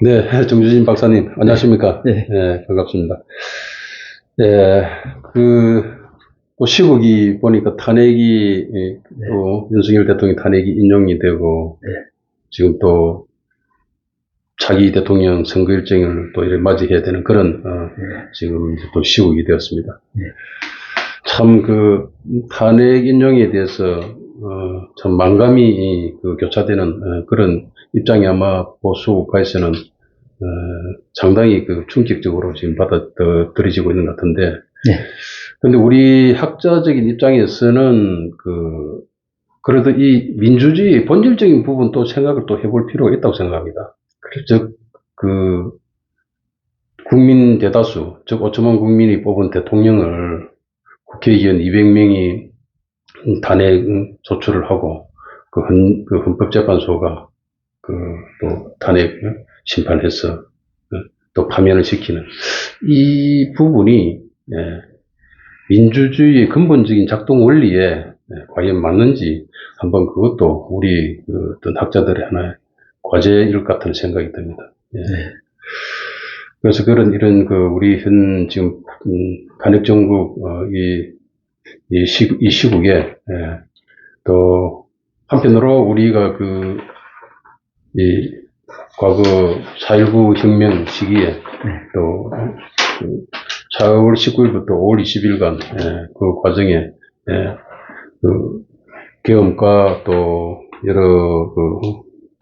네, 정주진 박사님, 안녕하십니까? 네. 네, 반갑습니다. 예, 또 시국이 보니까 탄핵이, 또 윤석열 대통령 탄핵이 인용이 되고, 지금 또 차기 대통령 선거 일정을 또 이렇게 맞이해야 되는 그런, 지금 이제 또 시국이 되었습니다. 참 탄핵 인용에 대해서, 참 만감이 교차되는 그런 입장이 아마 보수 우파에서는 상당히 충격적으로 지금 받아들여지고 있는 것 같은데, 근데 우리 학자적인 입장에서는 그래도 이 민주주의 본질적인 부분 또 생각을 또 해볼 필요가 있다고 생각합니다. 즉, 국민 대다수, 즉 5천만 국민이 뽑은 대통령을 국회의원 200명이 탄핵 소추를 하고, 헌법재판소가 또 탄핵 심판해서 또 파면을 시키는 이 부분이 민주주의의 근본적인 작동 원리에 과연 맞는지 한번 그것도 우리 어떤 학자들의 하나의 과제일 것 같은 생각이 듭니다. 그래서 이런 우리 현 지금 탄핵 정국 이 시국에 또 한편으로 우리가 이 과거 4.19 혁명 시기에 또 4월 19일부터 5월 20일간 그 과정에 계엄과 또 여러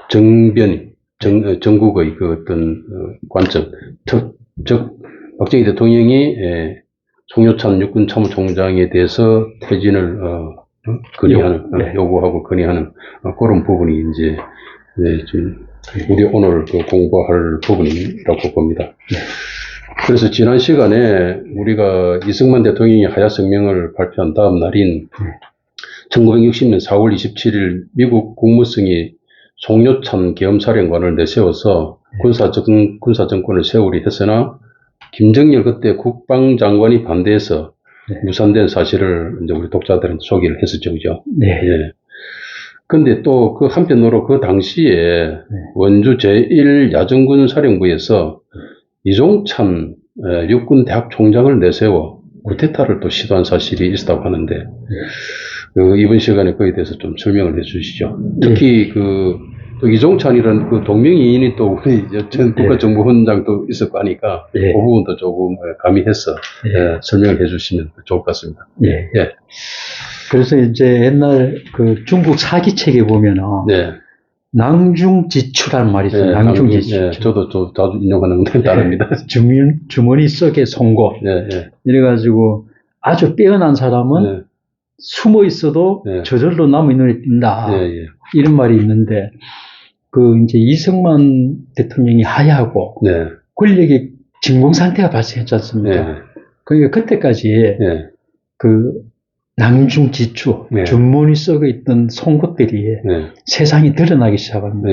정국의 어떤 관점, 즉 박정희 대통령이 송교찬 육군 참모총장에 대해서 퇴진을 건의하는 요구하고 건의하는 그런 부분이 이제 좀 우리 오늘 공부할 부분이라고 봅니다. 그래서 지난 시간에 우리가 이승만 대통령이 하야 성명을 발표한 다음 날인 1960년 4월 27일 미국 국무성이 송교찬 계엄사령관을 내세워서 군사정권을 세우리 했으나 김정일 그때 국방장관이 반대해서 무산된 사실을 이제 우리 독자들한테 소개를 했었죠, 그죠? 근데 또 한편으로 그 당시에 원주 제1야전군 사령부에서 이종찬 육군 대학 총장을 내세워 쿠데타를 또 시도한 사실이 있었다고 하는데, 이번 시간에 그에 대해서 좀 설명을 해 주시죠. 특히 또 이종찬이라는 동명이인이 또 우리 전 국가정보원장도 있었고 하니까 그 부분도 조금 가미해서 설명을 해 주시면 좋을 것 같습니다. 그래서 이제 옛날 중국 사기책에 보면은 낭중지추라는 말이 있어요. 낭중지추. 저도 자주 인용하는 데 따릅니다. 주머니 속에 송곳. 이래가지고 아주 빼어난 사람은 숨어 있어도 저절로 남의 눈에 띈다. 이런 말이 있는데, 이제 이승만 대통령이 하야하고 권력의 진공 상태가 발생했지 않습니까? 그러니까 그때까지 낭중지추, 주머니 속에 있던 송곳들이 세상에 드러나기 시작합니다.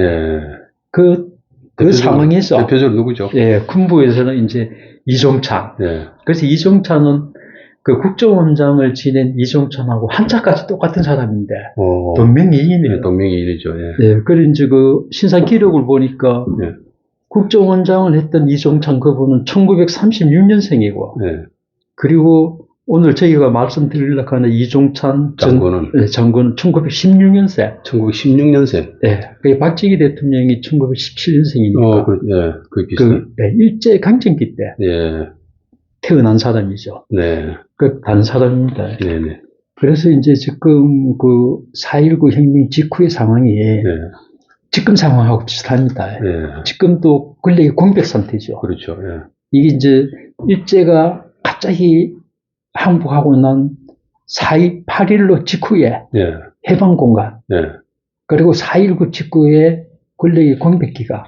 그 상황에서 대표적으로 누구죠? 군부에서는 이제 이종찬. 그래서 이종찬은 국정원장을 지낸 이종찬하고 한자까지 똑같은 사람인데 동명이인이에요. 동명이인이죠. 그리고 이제 신상 기록을 보니까 국정원장을 했던 이종찬 그분은 1936년생이고 그리고 오늘 저희가 말씀드리려고 하는 이종찬 장군은 1916년생. 1916년생. 박정희 대통령이 1917년생이니까. 그 비슷해. 일제 강점기 때 태어난 사람이죠. 다른 사람입니다. 그래서 이제 지금 4.19 혁명 직후의 상황이 지금 상황하고 비슷합니다. 지금도 권력의 공백 상태죠. 그렇죠. 이게 이제 일제가 갑자기 항복하고 난 4.28일로 직후에 해방공간 그리고 4.19 직후에 권력의 공백기가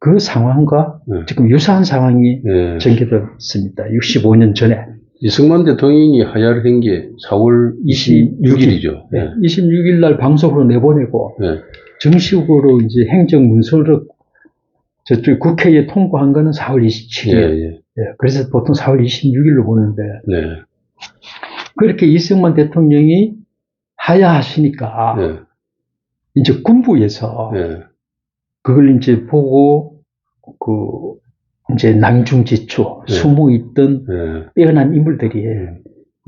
그 상황과 지금 유사한 상황이 전개되었습니다. 65년 전에. 이승만 대통령이 하야를 한 게 4월 26일이죠. 26일 날 방송으로 내보내고 정식으로 이제 행정문서로 저쪽 국회에 통과한 거는 4월 27일. 그래서 보통 4월 26일로 보는데 그렇게 이승만 대통령이 하야하시니까 이제 군부에서 그걸 이제 보고 이제 낭중지추, 네. 숨어 있던 빼어난 인물들이,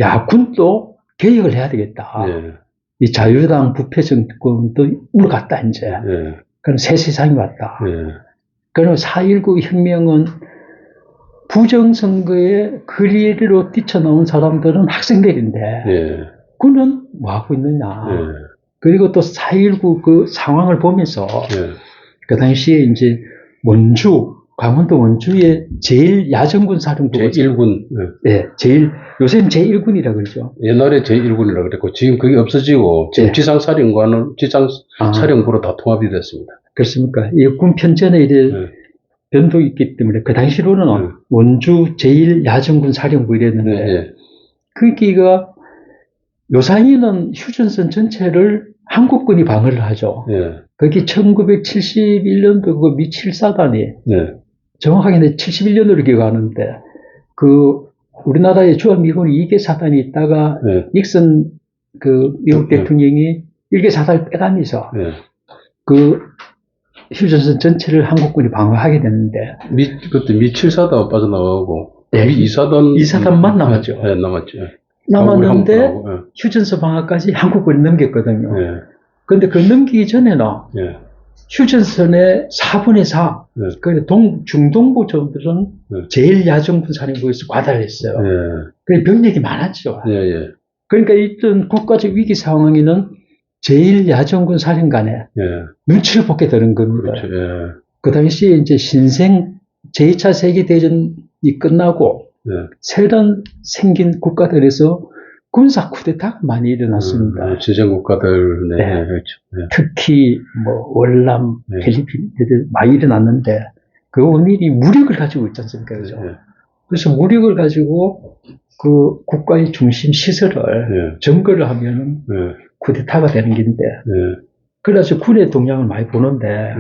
야, 군도 개혁을 해야 되겠다. 이 자유당 부패 정권도 물어갔다, 이제. 그럼 새 세상이 왔다. 그럼 4.19 혁명은 부정선거에 거리로 뛰쳐나온 사람들은 학생들인데, 그는 뭐 하고 있느냐. 그리고 또 4.19 그 상황을 보면서, 그 당시에 이제 강원도 원주의 제일 야전군 사령부. 제1군. 요새는 제1군이라 그러죠. 옛날에 제1군이라 그랬고, 지금 그게 없어지고, 지금 지상사령부로 다 통합이 됐습니다. 그렇습니까? 이 군 편전에 이래 변동이 있기 때문에, 그 당시로는 원주 제1야전군 사령부 이랬는데, 거기가 요상이는 휴전선 전체를 한국군이 방어를 하죠. 거기 1971년도 그 미 7사단이, 정확하게 71년으로 기억하는데, 우리나라에 주한미군이 2개 사단이 있다가, 닉슨 미국 대통령이 1개 사단을 빼가면서, 휴전선 전체를 한국군이 방어하게 됐는데. 그때 미 7사단 빠져나가고, 미 2사단만 남았죠. 남았죠. 남았는데, 휴전선 방어까지 한국군이 넘겼거든요. 그런데 그 넘기기 전에는, 휴전선의 4분의 4, 중동부 정들은 제일 야전군 사령부에서 과다를 했어요. 그래서 병력이 많았죠. 그러니까 이런 국가적 위기 상황에는 제일 야전군 사령관에 눈치를 보게 되는 겁니다. 그렇죠. 그 당시에 이제 제2차 세계대전이 끝나고 새로 생긴 국가들에서 군사 쿠데타가 많이 일어났습니다. 지정 국가들, 그렇죠. 특히 월남, 필리핀들 많이 일어났는데 그 원인이 무력을 가지고 있지 않습니까? 그죠? 그래서 무력을 가지고 그 국가의 중심 시설을 점거를 하면은 쿠데타가 되는 긴데 그래서 군의 동향을 많이 보는데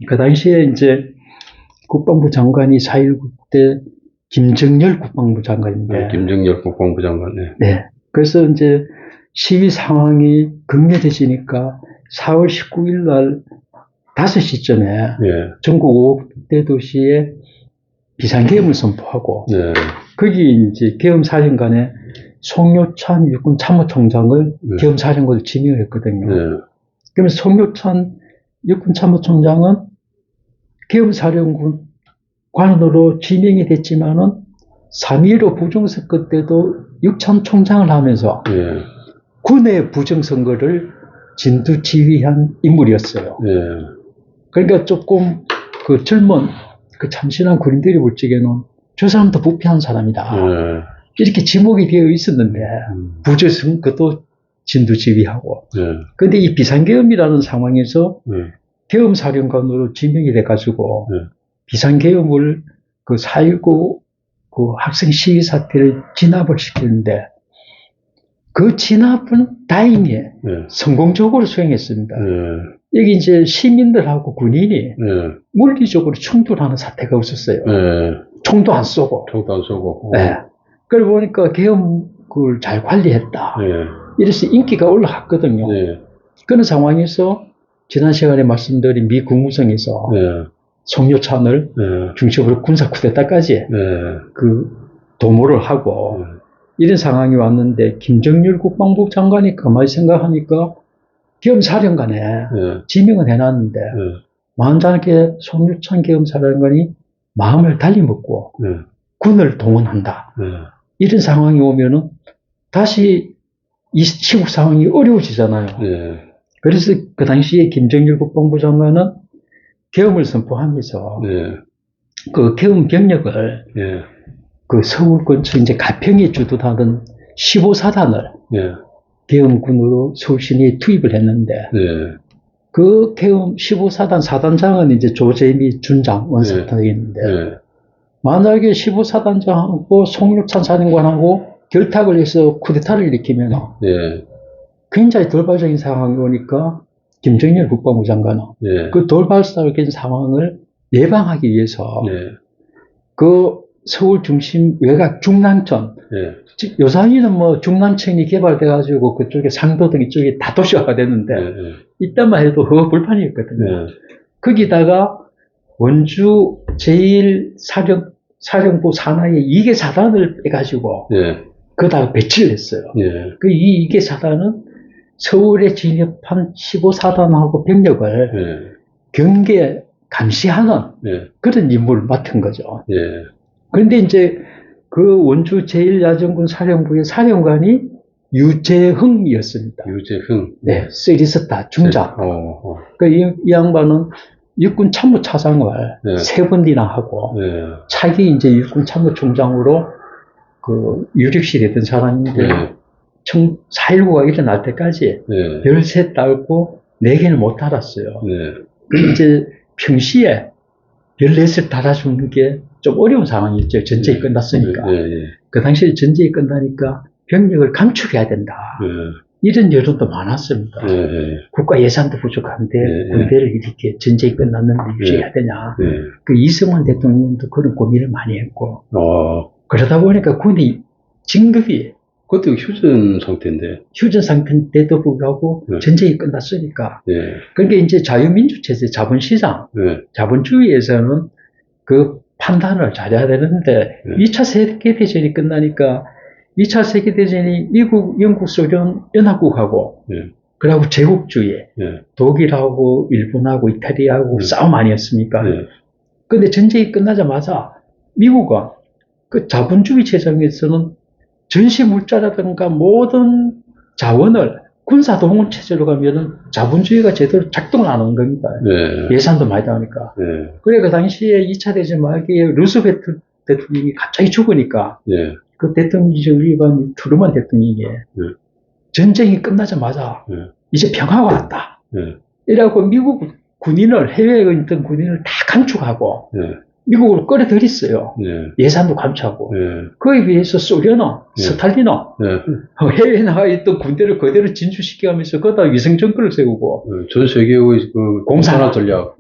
그 당시에 이제 국방부 장관이 4.19 때 김정열 국방부 장관인데 김정열 국방부 장관. 그래서 이제 시위 상황이 극렬해지니까 4월 19일 날 5시쯤에 전국 5대 도시에 비상계엄을 선포하고 거기 이제 계엄사령관에 송요찬 육군 참모총장을 계엄사령관으로 지명을 했거든요. 그러면서 송요찬 육군 참모총장은 계엄사령관으로 지명이 됐지만은 3.15 부정선거 때도 육참 총장을 하면서 군의 부정선거를 진두지휘한 인물이었어요. 그러니까 조금 그 젊은 그 참신한 군인들이 볼 적에는 저 사람도 부패한 사람이다. 이렇게 지목이 되어 있었는데 부정선거도 진두지휘하고. 그런데 이 비상계엄이라는 상황에서 계엄사령관으로 지명이 돼가지고 비상계엄을 그 4.19 그 학생 시위 사태를 진압을 시키는데 그 진압은 다행히 성공적으로 수행했습니다. 여기 이제 시민들하고 군인이 물리적으로 충돌하는 사태가 없었어요. 총도 안 쏘고. 그걸 보니까 계엄을 잘 관리했다. 이래서 인기가 올라갔거든요. 그런 상황에서 지난 시간에 말씀드린 미 국무성에서 송요찬을 중심으로 군사 쿠데타까지 그 도모를 하고 이런 상황이 왔는데 김정일 국방부 장관이 가만히 생각하니까 계엄사령관에 지명은 해놨는데 만약에 송요찬 계엄사령관이 마음을 달리 먹고 군을 동원한다. 이런 상황이 오면은 다시 이 시국 상황이 어려워지잖아요. 그래서 그 당시에 김정일 국방부 장관은 계엄을 선포하면서 그 계엄 병력을 그 서울 근처 이제 가평에 주둔하던 15사단을 계엄군으로 서울 시내에 투입을 했는데 그 계엄 15사단 사단장은 이제 조재미 준장 원사탄이었는데 만약에 15사단장하고 송육찬 사령관하고 결탁을 해서 쿠데타를 일으키면 굉장히 돌발적인 상황이 오니까 김정일 국방부 장관은 그 돌발적인 상황을 예방하기 위해서 그 서울 중심 외곽 중랑천 요사이는 뭐 중랑천이 개발돼가지고 그쪽에 상도등 이쪽에 다 도시화가 됐는데 이때만 해도 불판이었거든요. 거기다가 원주 사령부 산하에 2개 사단을 빼가지고 예. 거기다가 배치를 했어요. 예. 이 2개 사단은 서울에 진입한 15사단하고 병력을 예. 경계 감시하는 예. 그런 임무를 맡은 거죠. 예. 그런데 이제 그 원주 제1야전군 사령부의 사령관이 유재흥이었습니다. 유재흥. 네, 쓰리스타 중장. 이 양반은 육군 참모차장을 네. 3번이나 하고 네. 차기 이제 육군 참모총장으로 그 유력시에 됐던 사람인데 네. 4.19가 일어날 때까지 네. 별세 딸고 4개를 못 달았어요. 네. 이제 평시에 14을 달아주는 게 좀 어려운 상황이었죠. 전쟁이 끝났으니까. 그 당시에 전쟁이 끝나니까 병력을 감축해야 된다. 이런 여론도 많았습니다. 국가 예산도 부족한데 군대를 이렇게 전쟁이 끝났는데 유지해야 되냐. 그 이승만 대통령도 그런 고민을 많이 했고. 그러다 보니까 군이 진급이 그것도 휴전 상태인데. 휴전 상태인데도 불구하고 전쟁이 끝났으니까. 그러니까 이제 자유민주 체제, 자본시장, 자본주의에서는 그 판단을 잘해야 되는데 2차 세계대전이 끝나니까 2차 세계대전이 미국, 영국, 소련, 연합국하고 그리고 제국주의, 독일하고 일본하고 이탈리아하고 싸움 아니었습니까? 근데 전쟁이 끝나자마자 미국은 그 자본주의 체제에서는 전시물자라든가 모든 자원을 군사동원 체제로 가면은 자본주의가 제대로 작동을 안 하는 겁니다. 예산도 많이 나오니까. 그래, 그 당시에 2차 대전 말기에 루스벨트 대통령이 갑자기 죽으니까 그 대통령직 위반 트루먼 대통령이 전쟁이 끝나자마자 이제 평화가 왔다. 이래갖고 미국 군인을, 해외에 있던 군인을 다 감축하고 미국으로 끌어들였어요. 예산도 감축하고. 그에 비해서 소련은, 스탈린은 해외에 나가 있던 군대를 그대로 진출시켜가면서 거기다 위성정권을 세우고. 전 세계의 그 공산화 전략.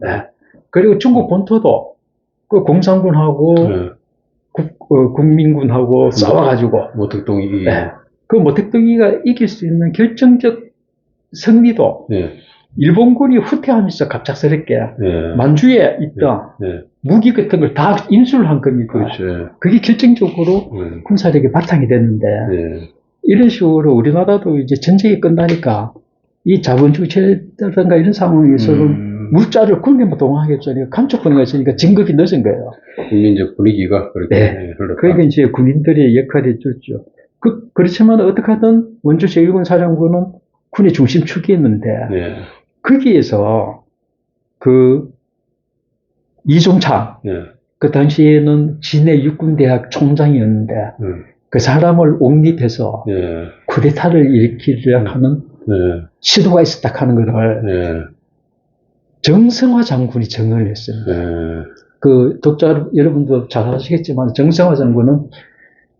그리고 중국 본토도 그 공산군하고 국민군하고 싸워가지고. 모택동이. 그 모택동이가 이길 수 있는 결정적 승리도 일본군이 후퇴하면서 갑작스럽게 만주에 있던 무기 같은 걸 다 인수를 한 겁니다. 그게 결정적으로 군사력의 바탕이 됐는데 이런 식으로 우리나라도 이제 전쟁이 끝나니까 이 자본주의 체제라든가 이런 상황에서는 물자를 군대만 동원하겠죠. 감축권이 있으니까 진급이 늦은 거예요. 국민적 분위기가 그렇게 흘렀다. 그러니까 이제 군인들의 역할이 있었죠. 그렇지만 어떻게 하든 원주 제1군 사령부는 군의 중심축이었는데 거기에서 그 이종창 그 당시에는 진해 육군대학 총장이었는데 그 사람을 옹립해서 쿠데타를 일으키려고 하는 시도가 있었다 하는 것을 정성화 장군이 증언을 했습니다. 그 독자 여러분도 잘 아시겠지만 정성화 장군은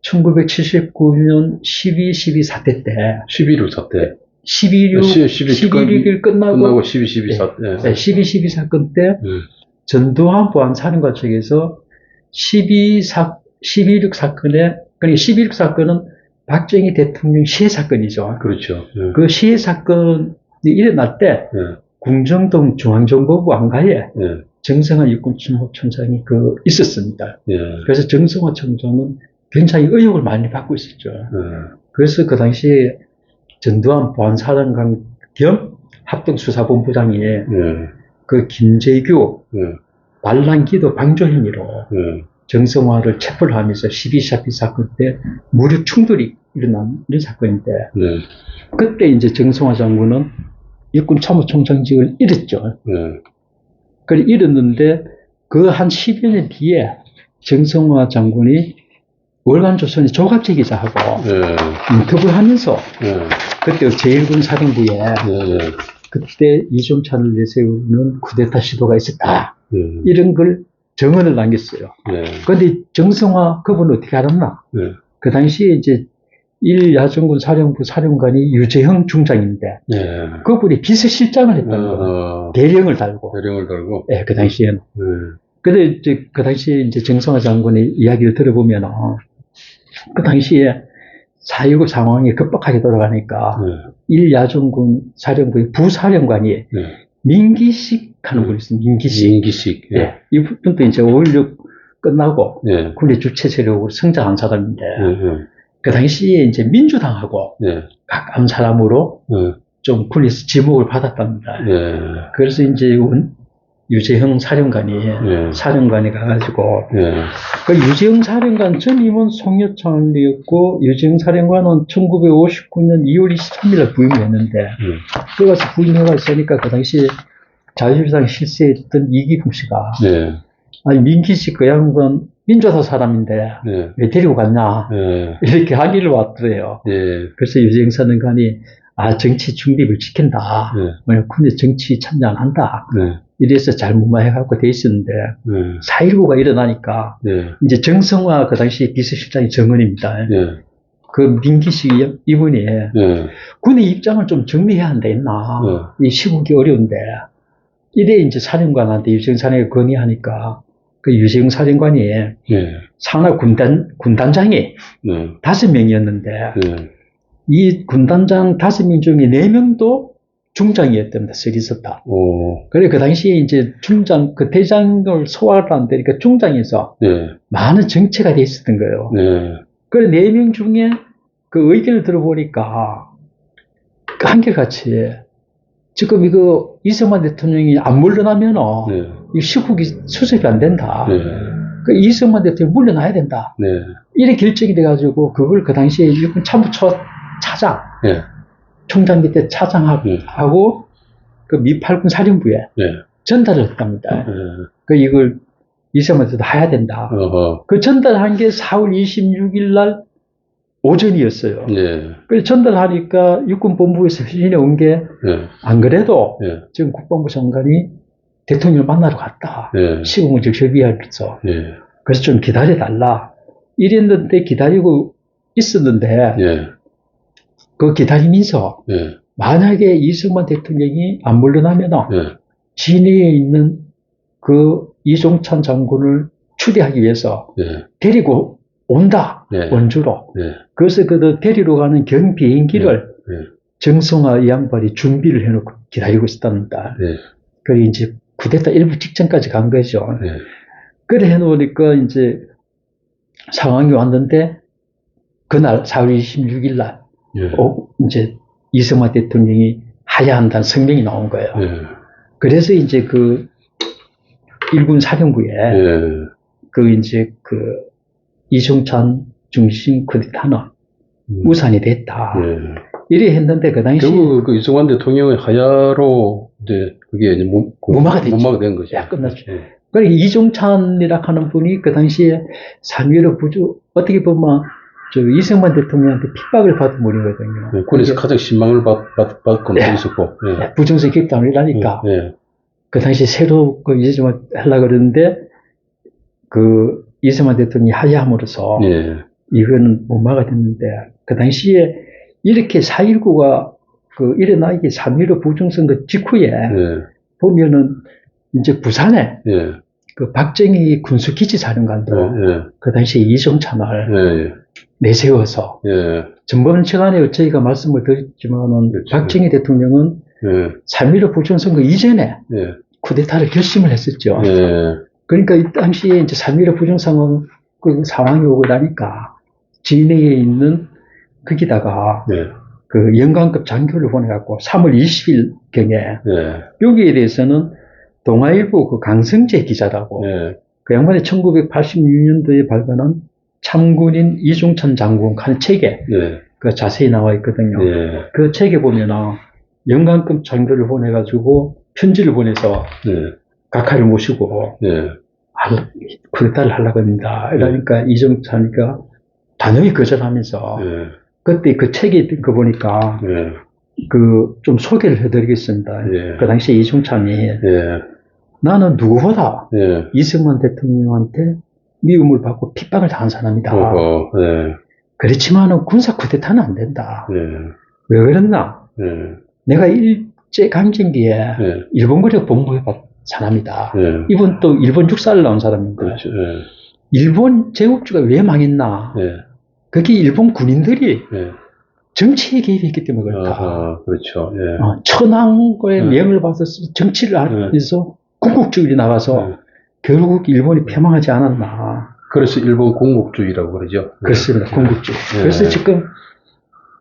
1979년 12.12 사태 때 11.6 사태 11.6일 끝나고 12.12 사태 12.12 사건 때 전두환 보안사령관 측에서 12.6 사건에, 그러니까 12.6 사건은 박정희 대통령 시해 사건이죠. 그렇죠. 그 시해 사건이 일어날 때 궁정동 중앙정보부 안가에 정성화 육군참모총장이 있었습니다. 그래서 정성화 총장은 굉장히 의혹을 많이 받고 있었죠. 그래서 그 당시에 전두환 보안사령관 겸 합동수사본부장이 그 김재규 반란기도 방조 혐의로 정성화를 체포를 하면서 12.12 사건 때 무력 충돌이 일어난 이런 사건인데 그때 이제 정성화 장군은 육군 참모총장직을 잃었죠. 그래 잃었는데 그 한 10여 년 뒤에 정성화 장군이 월간조선의 조갑제기자하고 인터뷰하면서 그때 제1군 사령부에 그때 이종찬을 내세우는 쿠데타 시도가 있었다. 이런 걸 정언을 남겼어요. 그런데 정성화 그분은 어떻게 알았나? 그 당시에 이제 1야전군 사령부 사령관이 유재흥 중장인데 그분이 비서실장을 했다는 거예요. 대령을 달고. 네, 그 당시에는. 근데 이제 그 당시에 이제 정성화 장군의 이야기를 들어보면 그 당시에 4.19 상황이 급박하게 돌아가니까 1야전군 사령부의 부사령관이 민기식 하는 분이 있어요. 민기식. 민기식. 예. 예. 이분도 이제 5.16 끝나고 예. 군의 주체 세력으로 성장한 사람인데, 예. 그 당시에 이제 민주당하고 예. 가까운 사람으로 예. 좀 군에서 지목을 받았답니다. 예. 그래서 이제 유재형 사령관이 예. 사령관에 가가지고 예. 그 유재형 사령관 전임은 송여천이었고 유재형 사령관은 1959년 2월 23일에 부임을 했는데 그거 가서 부임해가지고 그 당시에 자유주의당 실세했던 이기붕 씨가 예. 아니 민기씨 그 양반 민주당 사람인데 예. 왜 데리고 갔냐 예. 이렇게 항의를 왔더래요. 예. 그래서 유재형 사령관이 정치 중립을 지킨다. 예. 근데 정치 참여 안 한다. 예. 이래서 잘못해갖고 돼 있었는데, 예. 4.19가 일어나니까, 예. 이제 정성화 그 당시 비서실장이 정은입니다. 예. 그 민기식 이분이 예. 군의 입장을 좀 정리해야 한다 했나. 이 시국이 어려운데, 이래 이제 사령관한테 유재형 사령관이 건의하니까, 그 유재형 사령관이 예. 상하 군단장이 5명이었는데, 예. 이 군단장 5명 중에 4명도 중장이었답니다. 서 있었다. 그래, 그 당시에 이제 그 대장을 소화를 안 되니까 중장에서 예. 많은 정체가 돼 있었던 거예요. 예. 그래, 4명 중에 그 의견을 들어보니까, 그 한결같이, 지금 이거 이승만 대통령이 안 물러나면, 예. 이 시국이 수습이 안 된다. 예. 그 이승만 대통령이 물러나야 된다. 네. 이래 결정이 돼가지고, 그걸 그 당시에 일본 참부처 차장, 예. 총장 밑에 차장하고 그 미 8군 사령부에 예. 전달을 했답니다. 예. 그 이걸 이승만한테도 해야 된다. 그 전달한 게 4월 26일 날 오전이었어요. 예. 그래서 전달하니까 육군본부에서 회신이 온 게 안 그래도 예. 지금 국방부 장관이 대통령을 만나러 갔다. 예. 시공을 좀 협의하면서. 예. 그래서 좀 기다려달라. 이랬는데 기다리고 있었는데 예. 그 기다리면서 예. 만약에 이승만 대통령이 안 물러나면 예. 진해에 있는 그 이종찬 장군을 추대하기 위해서 예. 데리고 온다. 예. 원주로. 예. 그래서 그 데리러 가는 경비행기를 예. 정성화 이 양반이 준비를 해놓고 기다리고 있었답니다. 예. 그래 이제 쿠데타 일부 직전까지 간 거죠. 예. 그래 해놓으니까 이제 상황이 왔는데 그날 4월 26일 날 예. 이제 이승만 대통령이 하야 한다는 성명이 나온 거예요. 예. 그래서 이제 그 일군 사령부에 예. 그 이제 그 이종찬 중심 쿠데타는 무산이 됐다. 예. 이래 했는데 그 당시 결국 그 이승만 대통령의 하야로 이제 그게 이제 무마가 됐죠. 무마가 된 거죠. 야, 끝났죠. 예. 그러니까 이종찬이라 하는 분이 그 당시에 3.15 부주 어떻게 보면 저 이승만 대통령한테 핍박을 받은 분이거든요. 예. 군에서 가장 신망을 받고 예. 있었고. 예. 부정적 결단을 하니까 예. 그 당시 새로 그 이제 좀 하려고 그러는데 그 이승만 대통령이 하야함으로써 예. 이거는 무마가 됐는데 그 당시에 이렇게 4.19가 그 일어나기 3.15 부정선거 직후에 예. 보면은 이제 부산에 예. 그 박정희 군수기지 사령관도 예. 그 당시에 이종찬을 예. 내세워서 예. 전번 시간에 저희가 말씀을 드렸지만은 그렇죠. 박정희 대통령은 예. 3.15 부정선거 이전에 예. 쿠데타를 결심을 했었죠. 예. 그러니까 이 당시에 이제 3.15 부정선거 그 상황이 오고 나니까 진해에 있는 거기다가 예. 그 영관급 장교를 보내갖고 3월 20일 경에 예. 여기에 대해서는 동아일보 그 강성재 기자라고 예. 그 양반이 1986년도에 발간한 참군인 이종찬 장군 하는 책에 예. 그 자세히 나와 있거든요. 예. 그 책에 보면은 영관급 장교를 보내가지고 편지를 보내서 예. 각하를 모시고 예. 쿠데타를 하려고 합니다. 이러니까 이종찬이가 단호히 거절하면서 예. 그때 그 책에 있던 거 보니까 예. 그 좀 소개를 해드리겠습니다. 예. 그 당시에 이종찬이 예. 나는 누구보다 예. 이승만 대통령한테 미움을 받고 핍박을 당한 사람이다. 예. 그렇지만은 군사 쿠데타는 안 된다. 예. 왜 그랬나? 예. 내가 일제 강점기에 예. 일본군에 복무해봤 사람이다. 예. 이분 또 일본 육사를 나온 사람인데 그렇죠. 예. 일본 제국주가 왜 망했나? 예. 그게 일본 군인들이 예. 정치에 개입했기 때문에 그렇다. 그렇죠. 예. 천황의 예. 명을 받아서 정치를 하기 예. 위해서 군국주의로 나가서 결국 일본이 패망하지 않았나. 그래서 일본 군국주의라고 그러죠. 그렇습니다. 군국주의. 그래서 지금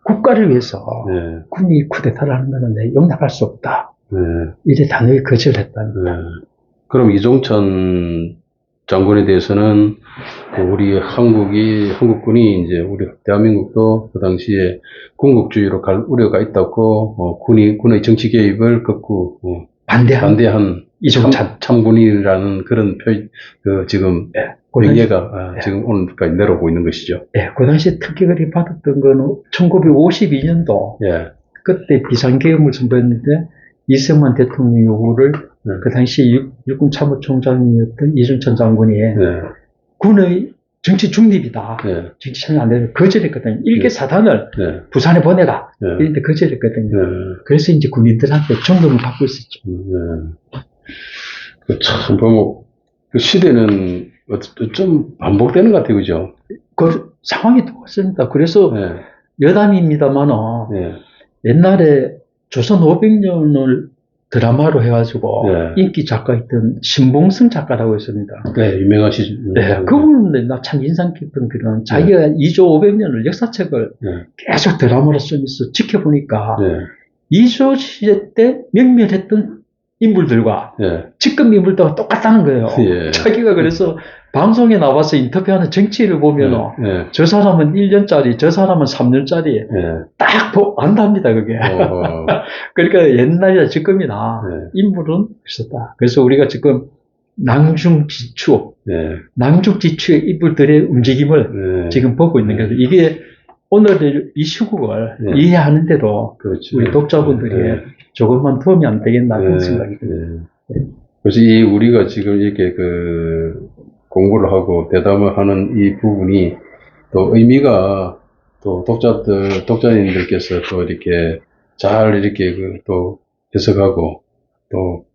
국가를 위해서 네. 군이 쿠데타를 하는 것은 용납할 수 없다. 네. 이래 단호히 거절했다는 네. 겁니다. 그럼 이종찬 장군에 대해서는 우리 한국군이 이제 우리 대한민국도 그 당시에 군국주의로 갈 우려가 있다고 군의 정치 개입을 극구 반대한 이종찬 참군이라는 그런 지금 명예가 네. 지금 오늘까지 내려오고 있는 것이죠. 예, 그 당시 특격을 받았던 거는 1952년도 예. 그때 비상계엄을 선포했는데 이승만 대통령 요구를 그 당시 육군 참모총장이었던 이종찬 장군이 군의 정치 중립이다. 정치 참여 안 되면 거절했거든요. 일개 사단을 부산에 보내라. 이런데 거절했거든요. 그래서 이제 군인들한테 점검을 받고 있었죠. 참, 그 시대는 좀 반복되는 것 같아요. 그죠? 그 상황이 똑같습니다. 그래서 여담입니다만은 옛날에 조선 500년을 드라마로 해가지고 인기 작가였던 신봉승 작가라고 있습니다. 네, 유명하시죠. 그분은 나 참 인상 깊은 그런 자기가 2조 500년을 역사책을 계속 드라마로 쓰면서 지켜보니까 2조 시대 때 명멸했던 인물들과 지금 인물들과 똑같다는 거예요. 자기가 그래서 방송에 나와서 인터뷰하는 정치를 보면 저 사람은 1년짜리, 저 사람은 3년짜리 딱 안답니다, 그게. 그러니까 옛날이나 지금이나 인물은 있었다. 그래서 우리가 지금 낭중지추, 낭중지추의 인물들의 움직임을 지금 보고 있는 거죠. 이게 오늘 이 시국을 이해하는데도 우리 독자분들이 조금만 도움이 안 되겠나 그런 생각이 듭니다. 그래서 우리가 지금 이렇게 공부를 하고 대담을 하는 이 부분이 또 의미가 또 독자님들께서 또 이렇게 잘 이렇게 또 해석하고 또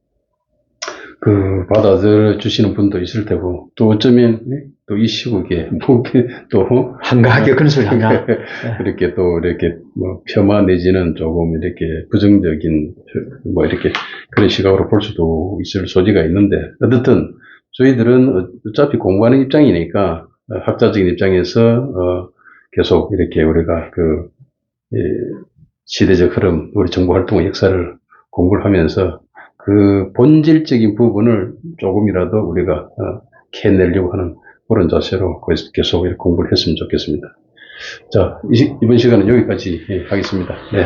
받아들여 주시는 분도 있을 테고, 또 어쩌면 또 이 시국에 또 한가하게 그런 소리 하냐. 이렇게 또 이렇게 폄하 내지는 조금 이렇게 부정적인 이렇게 그런 시각으로 볼 수도 있을 소지가 있는데, 어쨌든 저희들은 어차피 공부하는 입장이니까 학자적인 입장에서 계속 이렇게 우리가 시대적 흐름, 우리 정부 활동의 역사를 공부를 하면서 그 본질적인 부분을 조금이라도 우리가 캐내려고 하는 그런 자세로 계속 공부를 했으면 좋겠습니다. 자, 이번 시간은 여기까지 하겠습니다. 네.